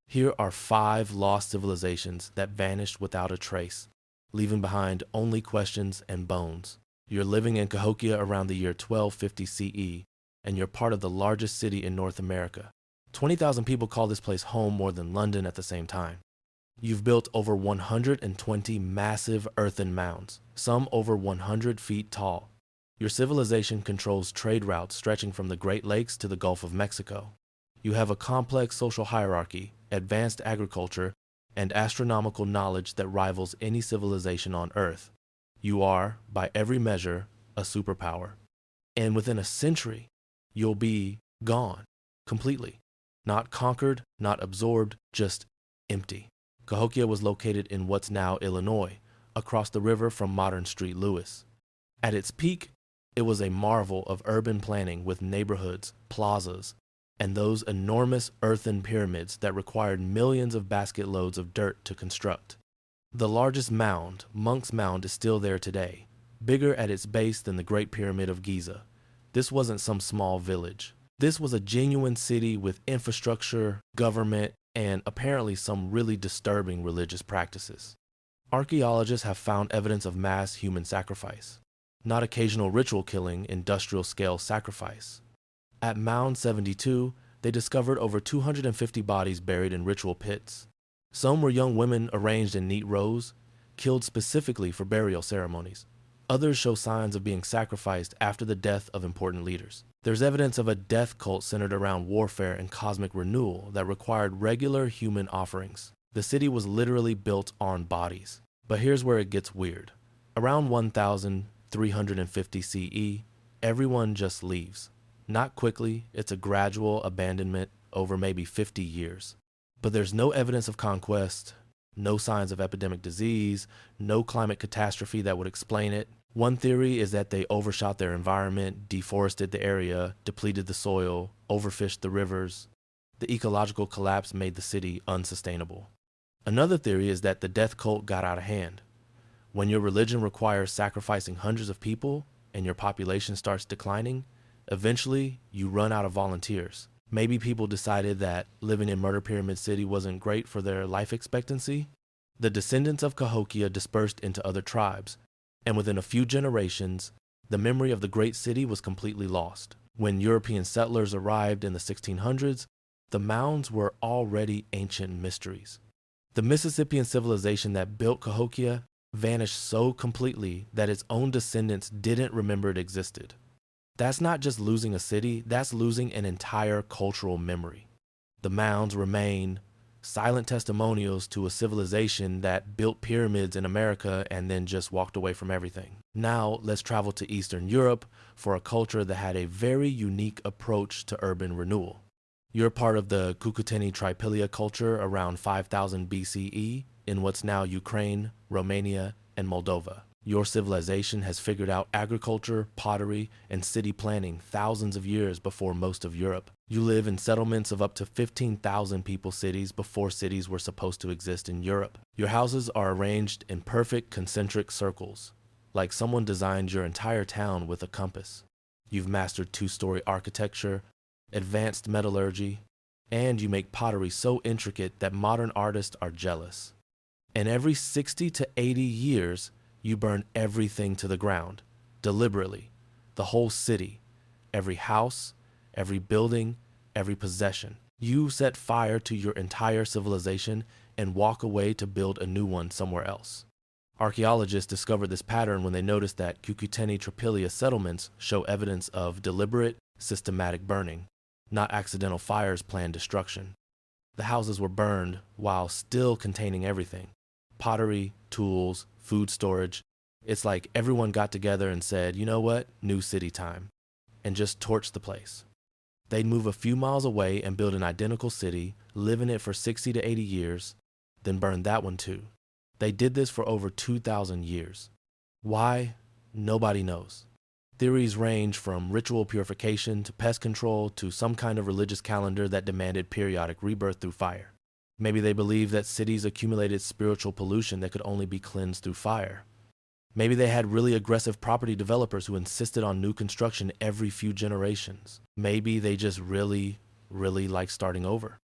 Here are 5 lost civilizations that vanished without a trace, leaving behind only questions and bones. You're living in Cahokia around the year 1250 CE, and you're part of the largest city in North America. 20,000 people call this place home more than London at the same time. You've built over 120 massive earthen mounds, some over 100 feet tall. Your civilization controls trade routes stretching from the Great Lakes to the Gulf of Mexico. You have a complex social hierarchy, advanced agriculture, and astronomical knowledge that rivals any civilization on Earth. You are, by every measure, a superpower. And within a century, you'll be gone, completely. Not conquered, not absorbed, just empty. Cahokia was located in what's now Illinois, across the river from modern St. Louis. At its peak, it was a marvel of urban planning with neighborhoods, plazas, and those enormous earthen pyramids that required millions of basket loads of dirt to construct. The largest mound, Monk's Mound, is still there today, bigger at its base than the Great Pyramid of Giza. This wasn't some small village. This was a genuine city with infrastructure, government, and apparently some really disturbing religious practices. Archaeologists have found evidence of mass human sacrifice, not occasional ritual killing, industrial-scale sacrifice. At Mound 72, they discovered over 250 bodies buried in ritual pits. Some were young women arranged in neat rows, killed specifically for burial ceremonies. Others show signs of being sacrificed after the death of important leaders. There's evidence of a death cult centered around warfare and cosmic renewal that required regular human offerings. The city was literally built on bodies. But here's where it gets weird. Around 1350 CE, everyone just leaves. Not quickly, it's a gradual abandonment over maybe 50 years. But there's no evidence of conquest, no signs of epidemic disease, no climate catastrophe that would explain it. One theory is that they overshot their environment, deforested the area, depleted the soil, overfished the rivers. The ecological collapse made the city unsustainable. Another theory is that the death cult got out of hand. When your religion requires sacrificing hundreds of people and your population starts declining, eventually you run out of volunteers. Maybe people decided that living in Murder Pyramid City wasn't great for their life expectancy. The descendants of Cahokia dispersed into other tribes, and within a few generations, the memory of the great city was completely lost. When European settlers arrived in the 1600s, the mounds were already ancient mysteries. The Mississippian civilization that built Cahokia vanished so completely that its own descendants didn't remember it existed. That's not just losing a city, that's losing an entire cultural memory. The mounds remain silent testimonials to a civilization that built pyramids in America and then just walked away from everything. Now let's travel to Eastern Europe for a culture that had a very unique approach to urban renewal. You're part of the Cucuteni-Trypillia Culture around 5000 BCE in what's now Ukraine, Romania, and Moldova. Your civilization has figured out agriculture, pottery, and city planning thousands of years before most of Europe. You live in settlements of up to 15,000 people cities before cities were supposed to exist in Europe. Your houses are arranged in perfect concentric circles, like someone designed your entire town with a compass. You've mastered 2-story architecture, advanced metallurgy, and you make pottery so intricate that modern artists are jealous. And every 60 to 80 years, you burn everything to the ground, deliberately, the whole city, every house, every building, every possession. You set fire to your entire civilization and walk away to build a new one somewhere else. Archaeologists discovered this pattern when they noticed that Cucuteni-Trypillia settlements show evidence of deliberate, systematic burning, not accidental fires planned destruction. The houses were burned while still containing everything: pottery, tools, food storage. It's like everyone got together and said, you know what, new city time, and just torched the place. They'd move a few miles away and build an identical city, live in it for 60 to 80 years, then burn that one too. They did this for over 2,000 years. Why? Nobody knows. Theories range from ritual purification to pest control to some kind of religious calendar that demanded periodic rebirth through fire. Maybe they believed that cities accumulated spiritual pollution that could only be cleansed through fire. Maybe they had really aggressive property developers who insisted on new construction every few generations. Maybe they just really liked starting over.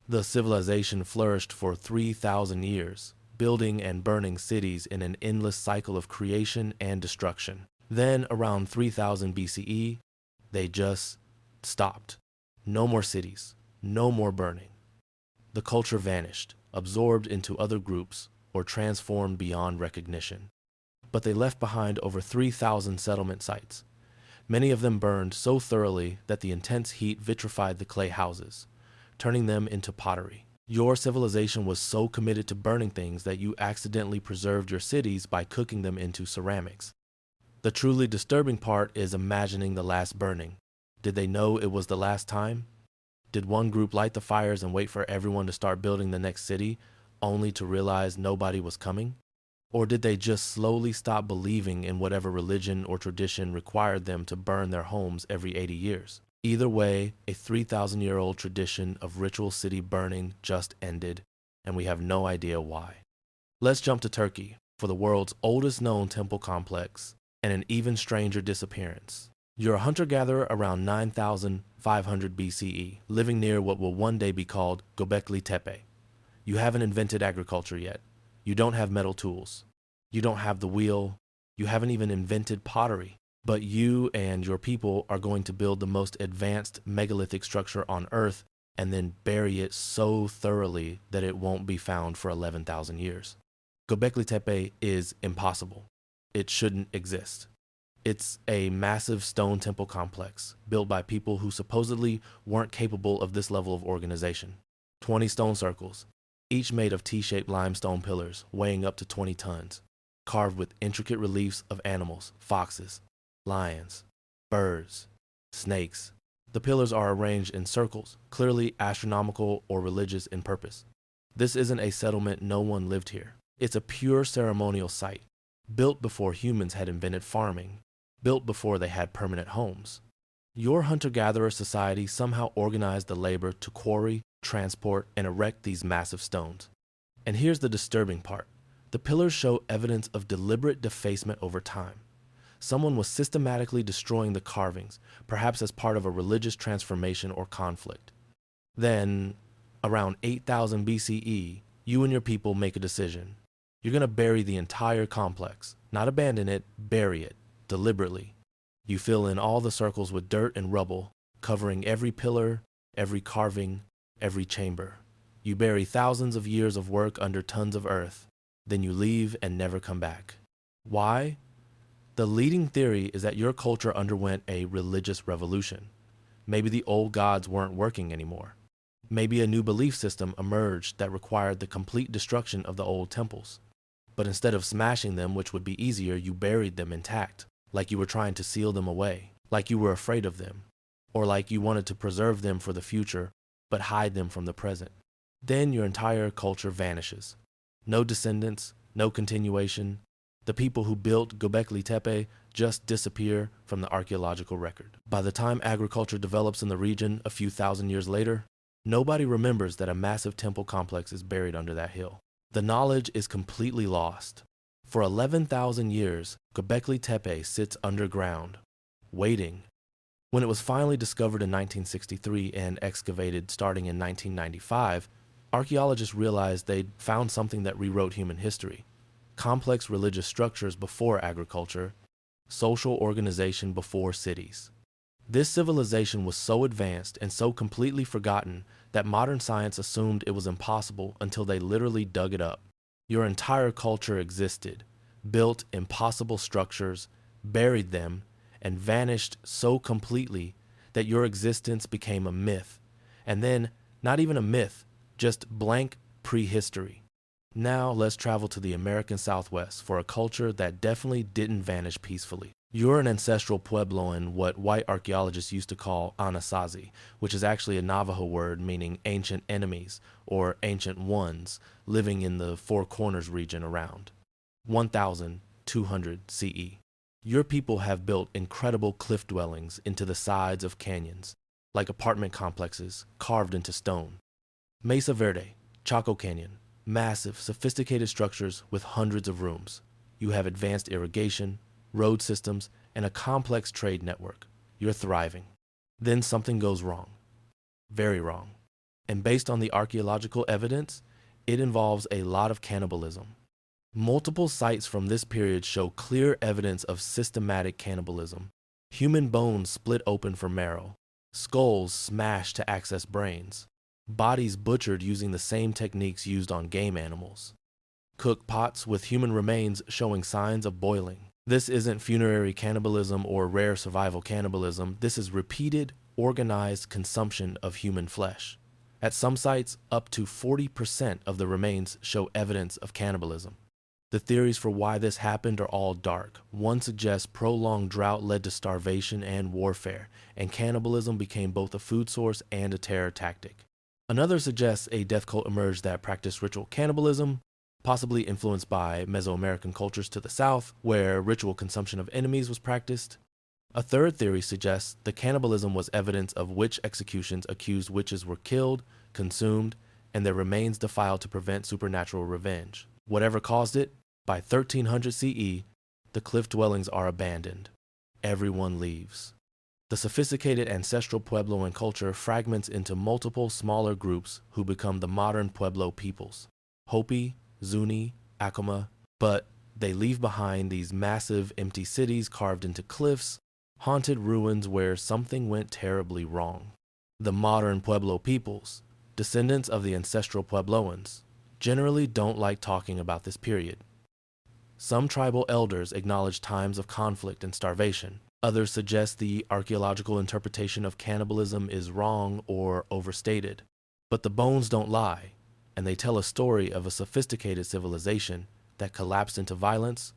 The civilization flourished for 3,000 years, building and burning cities in an endless cycle of creation and destruction. Then, around 3000 BCE, they just stopped. No more cities, no more burning. The culture vanished, absorbed into other groups, or transformed beyond recognition. But they left behind over 3,000 settlement sites. Many of them burned so thoroughly that the intense heat vitrified the clay houses, turning them into pottery. Your civilization was so committed to burning things that you accidentally preserved your cities by cooking them into ceramics. The truly disturbing part is imagining the last burning. Did they know it was the last time? Did one group light the fires and wait for everyone to start building the next city, only to realize nobody was coming? Or did they just slowly stop believing in whatever religion or tradition required them to burn their homes every 80 years? Either way, a 3,000-year-old tradition of ritual city burning just ended, and we have no idea why. Let's jump to Turkey for the world's oldest known temple complex and an even stranger disappearance. You're a hunter-gatherer around 9,500 BCE, living near what will one day be called Göbekli Tepe. You haven't invented agriculture yet. You don't have metal tools. You don't have the wheel. You haven't even invented pottery. But you and your people are going to build the most advanced megalithic structure on Earth and then bury it so thoroughly that it won't be found for 11,000 years. Göbekli Tepe is impossible. It shouldn't exist. It's a massive stone temple complex built by people who supposedly weren't capable of this level of organization. 20 stone circles, each made of T-shaped limestone pillars weighing up to 20 tons, carved with intricate reliefs of animals, foxes, lions, birds, snakes. The pillars are arranged in circles, clearly astronomical or religious in purpose. This isn't a settlement, no one lived here. It's a pure ceremonial site, built before humans had invented farming, built before they had permanent homes. Your hunter-gatherer society somehow organized the labor to quarry, transport, and erect these massive stones. And here's the disturbing part. The pillars show evidence of deliberate defacement over time. Someone was systematically destroying the carvings, perhaps as part of a religious transformation or conflict. Then, around 8,000 BCE, you and your people make a decision. You're going to bury the entire complex. Not abandon it, bury it, deliberately. You fill in all the circles with dirt and rubble, covering every pillar, every carving, every chamber. You bury thousands of years of work under tons of earth. Then you leave and never come back. Why? The leading theory is that your culture underwent a religious revolution. Maybe the old gods weren't working anymore. Maybe a new belief system emerged that required the complete destruction of the old temples. But instead of smashing them, which would be easier, you buried them intact, like you were trying to seal them away, like you were afraid of them, or like you wanted to preserve them for the future, but hide them from the present. Then your entire culture vanishes. No descendants, no continuation. The people who built Göbekli Tepe just disappear from the archaeological record. By the time agriculture develops in the region a few thousand years later, nobody remembers that a massive temple complex is buried under that hill. The knowledge is completely lost. For 11,000 years, Göbekli Tepe sits underground, waiting. When it was finally discovered in 1963 and excavated starting in 1995, archaeologists realized they'd found something that rewrote human history. Complex religious structures before agriculture, social organization before cities. This civilization was so advanced and so completely forgotten that modern science assumed it was impossible until they literally dug it up. Your entire culture existed, built impossible structures, buried them, and vanished so completely that your existence became a myth. And then, not even a myth, just blank prehistory. Now let's travel to the American Southwest for a culture that definitely didn't vanish peacefully. You're an ancestral Puebloan, what white archaeologists used to call Anasazi, which is actually a Navajo word meaning ancient enemies or ancient ones living in the Four Corners region around 1200 CE. Your people have built incredible cliff dwellings into the sides of canyons, like apartment complexes carved into stone. Mesa Verde, Chaco Canyon, massive, sophisticated structures with hundreds of rooms. You have advanced irrigation, road systems, and a complex trade network. You're thriving. Then something goes wrong. Very wrong. and based on the archaeological evidence, it involves a lot of cannibalism. Multiple sites from this period show clear evidence of systematic cannibalism. Human bones split open for marrow, skulls smashed to access brains, bodies butchered using the same techniques used on game animals, cooked pots with human remains showing signs of boiling. This isn't funerary cannibalism or rare survival cannibalism. This is repeated, organized consumption of human flesh. At some sites, up to 40% of the remains show evidence of cannibalism. The theories for why this happened are all dark. One suggests prolonged drought led to starvation and warfare, and cannibalism became both a food source and a terror tactic. Another suggests a death cult emerged that practiced ritual cannibalism, possibly influenced by Mesoamerican cultures to the south, where ritual consumption of enemies was practiced. A third theory suggests the cannibalism was evidence of witch executions. Accused witches were killed, consumed, and their remains defiled to prevent supernatural revenge. Whatever caused it, by 1300 CE, the cliff dwellings are abandoned. Everyone leaves. The sophisticated ancestral Puebloan culture fragments into multiple smaller groups who become the modern Pueblo peoples, Hopi, Zuni, Acoma, but they leave behind these massive empty cities carved into cliffs, haunted ruins where something went terribly wrong. The modern Pueblo peoples, descendants of the ancestral Puebloans, generally don't like talking about this period. Some tribal elders acknowledge times of conflict and starvation. Others suggest the archaeological interpretation of cannibalism is wrong or overstated. But the bones don't lie, and they tell a story of a sophisticated civilization that collapsed into violence,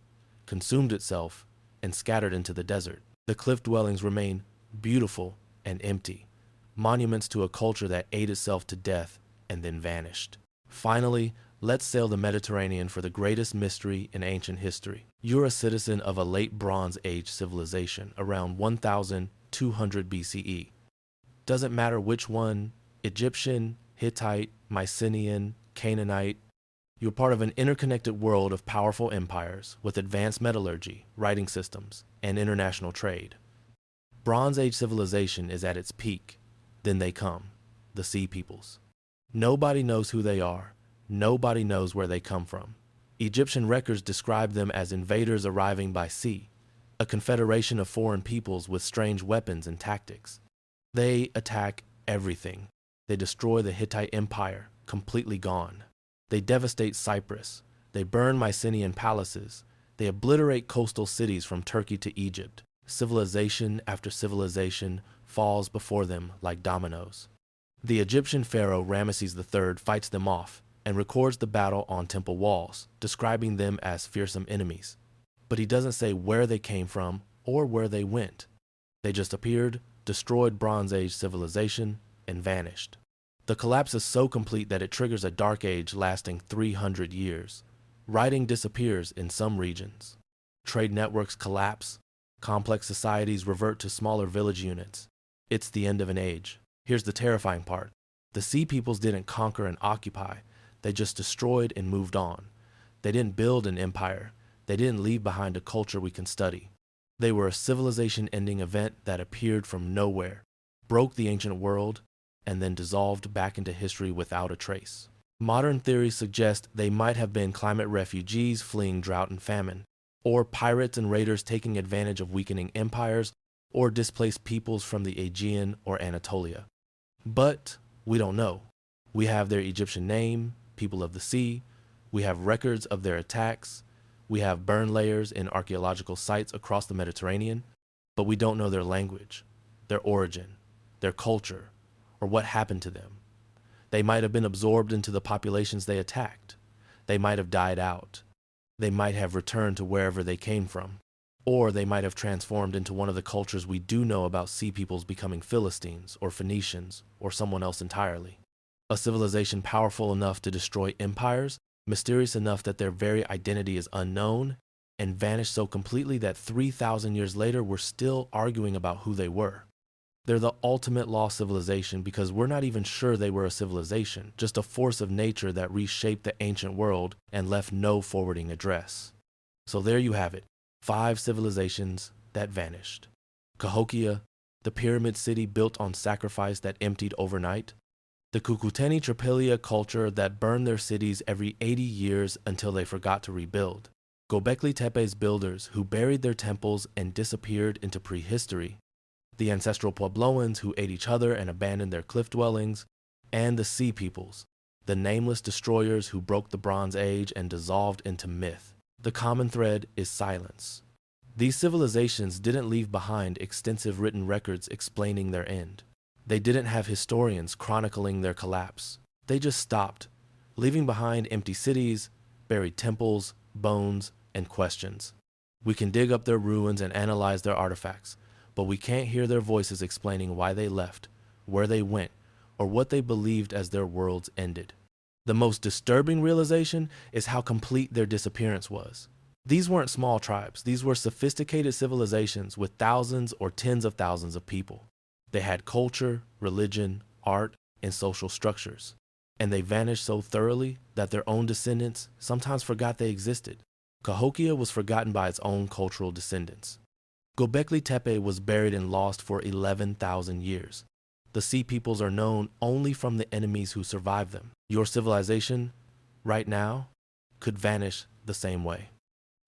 consumed itself, and scattered into the desert. The cliff dwellings remain beautiful and empty, monuments to a culture that ate itself to death and then vanished. Finally, let's sail the Mediterranean for the greatest mystery in ancient history. You're a citizen of a late Bronze Age civilization around 1200 BCE. Doesn't matter which one, Egyptian, Hittite, Mycenaean, Canaanite, you're part of an interconnected world of powerful empires with advanced metallurgy, writing systems, and international trade. Bronze Age civilization is at its peak. Then they come, the Sea Peoples. Nobody knows who they are. Nobody knows where they come from. Egyptian records describe them as invaders arriving by sea, a confederation of foreign peoples with strange weapons and tactics. They attack everything. They destroy the Hittite Empire, completely gone. They devastate Cyprus. They burn Mycenaean palaces. They obliterate coastal cities from Turkey to Egypt. Civilization after civilization falls before them like dominoes. The Egyptian pharaoh Ramesses III fights them off and records the battle on temple walls, describing them as fearsome enemies. But he doesn't say where they came from or where they went. They just appeared, destroyed Bronze Age civilization, and vanished. The collapse is so complete that it triggers a dark age lasting 300 years. Writing disappears in some regions. Trade networks collapse. Complex societies revert to smaller village units. It's the end of an age. Here's the terrifying part. The Sea Peoples didn't conquer and occupy. They just destroyed and moved on. They didn't build an empire. They didn't leave behind a culture we can study. They were a civilization-ending event that appeared from nowhere, broke the ancient world, and then dissolved back into history without a trace. Modern theories suggest they might have been climate refugees fleeing drought and famine, or pirates and raiders taking advantage of weakening empires, or displaced peoples from the Aegean or Anatolia. But we don't know. We have their Egyptian name, people of the sea. We have records of their attacks. We have burn layers in archaeological sites across the Mediterranean, but we don't know their language, their origin, their culture, or what happened to them. They might have been absorbed into the populations they attacked. They might have died out. They might have returned to wherever they came from. Or they might have transformed into one of the cultures we do know about Sea Peoples becoming Philistines or Phoenicians or someone else entirely. A civilization powerful enough to destroy empires, mysterious enough that their very identity is unknown, and vanished so completely that 3,000 years later we're still arguing about who they were. They're the ultimate lost civilization because we're not even sure they were a civilization, just a force of nature that reshaped the ancient world and left no forwarding address. So there you have it, 5 civilizations that vanished. Cahokia, the pyramid city built on sacrifice that emptied overnight. The Cucuteni-Trypillia culture that burned their cities every 80 years until they forgot to rebuild. Göbekli Tepe's builders who buried their temples and disappeared into prehistory. The Ancestral Puebloans who ate each other and abandoned their cliff dwellings. And the Sea Peoples, the nameless destroyers who broke the Bronze Age and dissolved into myth. The common thread is silence. These civilizations didn't leave behind extensive written records explaining their end. They didn't have historians chronicling their collapse. They just stopped, leaving behind empty cities, buried temples, bones, and questions. We can dig up their ruins and analyze their artifacts, but we can't hear their voices explaining why they left, where they went, or what they believed as their worlds ended. The most disturbing realization is how complete their disappearance was. These weren't small tribes. These were sophisticated civilizations with thousands or tens of thousands of people. They had culture, religion, art, and social structures. And they vanished so thoroughly that their own descendants sometimes forgot they existed. Cahokia was forgotten by its own cultural descendants. Göbekli Tepe was buried and lost for 11,000 years. The Sea Peoples are known only from the enemies who survived them. Your civilization, right now, could vanish the same way.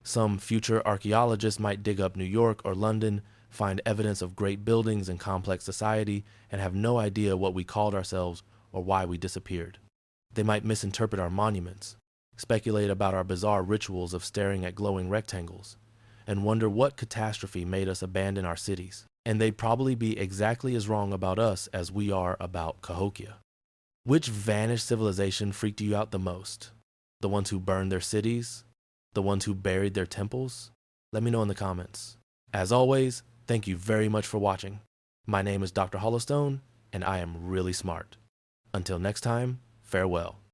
Some future archaeologists might dig up New York or London, find evidence of great buildings and complex society, and have no idea what we called ourselves or why we disappeared. They might misinterpret our monuments, speculate about our bizarre rituals of staring at glowing rectangles, and wonder what catastrophe made us abandon our cities. And they'd probably be exactly as wrong about us as we are about Cahokia. Which vanished civilization freaked you out the most? The ones who burned their cities? The ones who buried their temples? Let me know in the comments. As always, thank you very much for watching. My name is Dr. Hollowstone, and I am really smart. Until next time, farewell.